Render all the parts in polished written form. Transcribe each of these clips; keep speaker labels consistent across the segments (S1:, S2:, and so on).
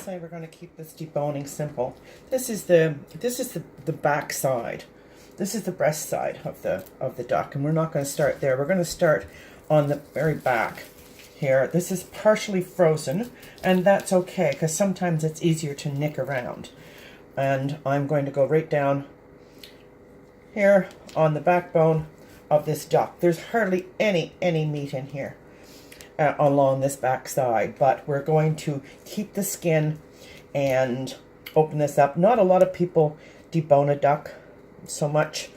S1: say we're going to keep this deboning simple. This is the back side. This is the breast side of the duck, and we're not going to start there. We're going to start on the very back here. This is partially frozen, and that's okay because sometimes it's easier to nick around. And I'm going to go right down here on the backbone of this duck. There's hardly any meat in here along this back side, but we're going to keep the skin and open this up. Not a lot of people debone a duck so much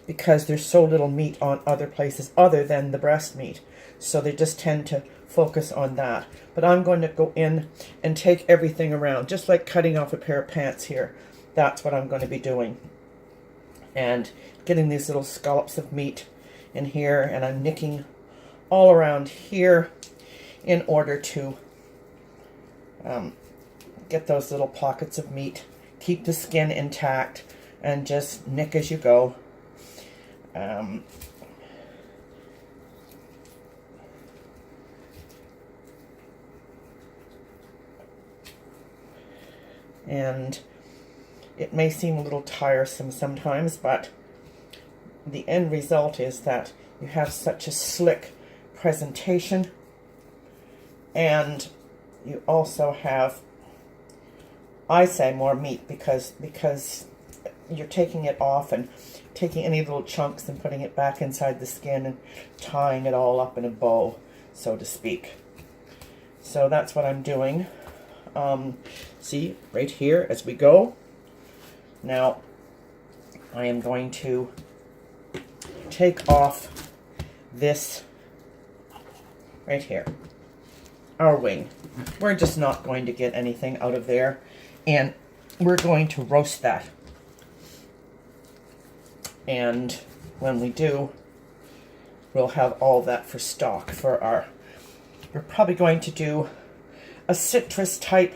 S1: because there's so little meat on other places other than the breast meat, so they just tend to focus on that. But I'm going to go in and take everything around, just like cutting off a pair of pants here. That's what I'm going to be doing, and getting these little scallops of meat in here, and I'm nicking all around here in order to get those little pockets of meat, keep the skin intact, and just nick as you go. And it may seem a little tiresome sometimes, but the end result is that you have such a slick presentation, and you also have, I say, more meat because you're taking it off and taking any little chunks and putting it back inside the skin and tying it all up in a bow, so to speak. So that's what I'm doing. See, right here as we go. Now, I am going to take off this right here, our wing. We're just not going to get anything out of there, and we're going to roast that. And when we do, we'll have all that for stock for our, we're probably going to do a citrus type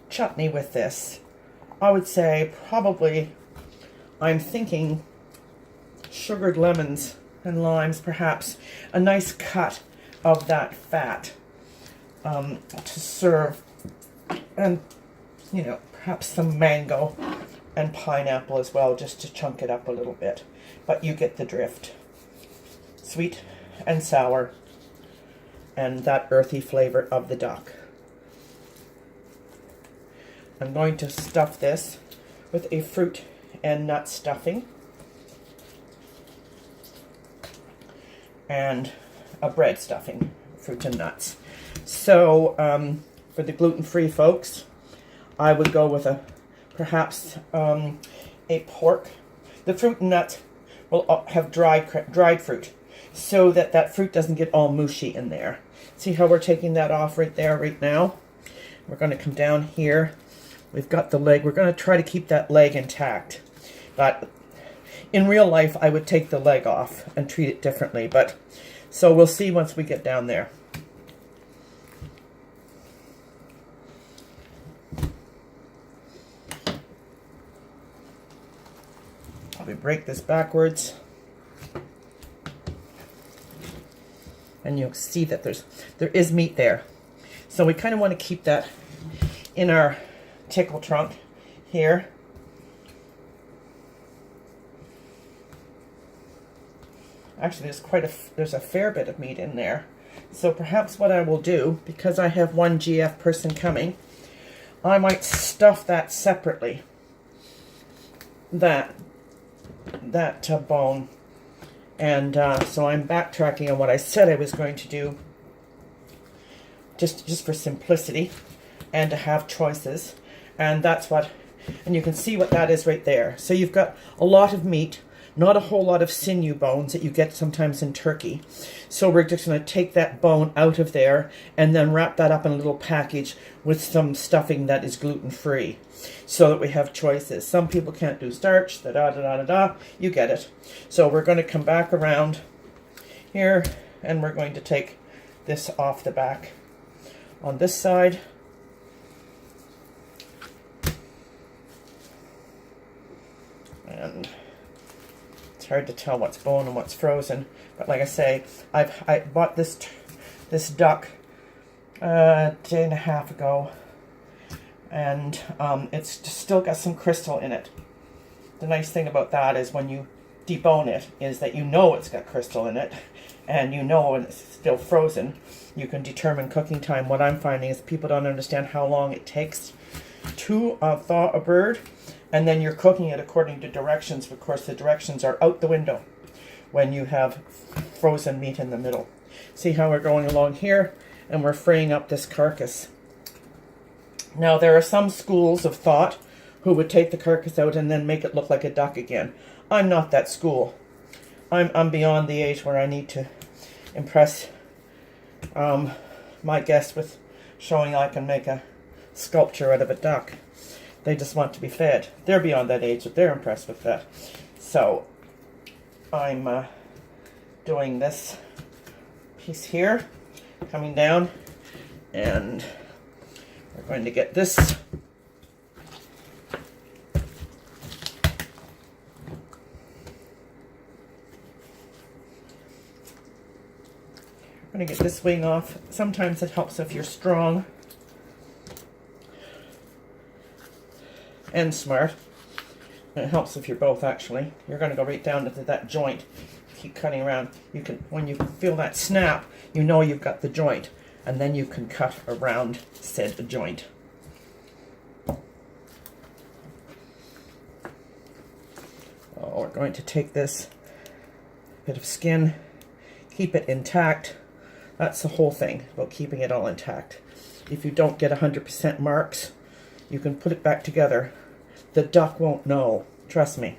S1: chutney with this. I would say probably, I'm thinking sugared lemons and limes, perhaps a nice cut of that fat to serve, and you know, perhaps some mango and pineapple as well, just to chunk it up a little bit. But you get the drift. Sweet and sour, and that earthy flavor of the duck. I'm going to stuff this with a fruit and nut stuffing and a bread stuffing, fruit and nuts. So for the gluten-free folks, I would go with perhaps a pork. The fruit and nuts will have dried fruit, so that fruit doesn't get all mushy in there. See how we're taking that off right there, right now? We're going to come down here. We've got the leg. We're going to try to keep that leg intact. But in real life, I would take the leg off and treat it differently. But so we'll see once we get down there. We break this backwards, and you'll see that there is meat there. So we kind of want to keep that in our tickle trunk here. Actually, there's a fair bit of meat in there. So perhaps what I will do, because I have one GF person coming, I might stuff that separately. That bone. And so I'm backtracking on what I said I was going to do, just for simplicity and to have choices. And that's what, and you can see what that is right there. So you've got a lot of meat, not a whole lot of sinew bones that you get sometimes in turkey. So we're just going to take that bone out of there and then wrap that up in a little package with some stuffing that is gluten-free, so that we have choices. Some people can't do starch, you get it. So we're going to come back around here, and we're going to take this off the back on this side. And it's hard to tell what's bone and what's frozen, but like I say, I bought this duck a day and a half ago, and it's still got some crystal in it. The nice thing about that is when you debone it is that you know it's got crystal in it, and you know when it's still frozen. You can determine cooking time. What I'm finding is people don't understand how long it takes to thaw a bird, and then you're cooking it according to directions. Of course, the directions are out the window when you have frozen meat in the middle. See how we're going along here, and we're freeing up this carcass. Now, there are some schools of thought who would take the carcass out and then make it look like a duck again. I'm not that school. I'm beyond the age where I need to impress my guests with showing I can make a sculpture out of a duck. They just want to be fed. They're beyond that age, but they're impressed with that. So I'm doing this piece here, coming down, and we're going to get this I'm going to get this wing off. Sometimes it helps if you're strong and smart. It helps if you're both, actually. You're going to go right down into that joint. Keep cutting around. You can, when you feel that snap, you know you've got the joint, and then you can cut around said joint. Oh, we're going to take this bit of skin, keep it intact. That's the whole thing about keeping it all intact. If you don't get 100% marks, you can put it back together. The duck won't know. Trust me.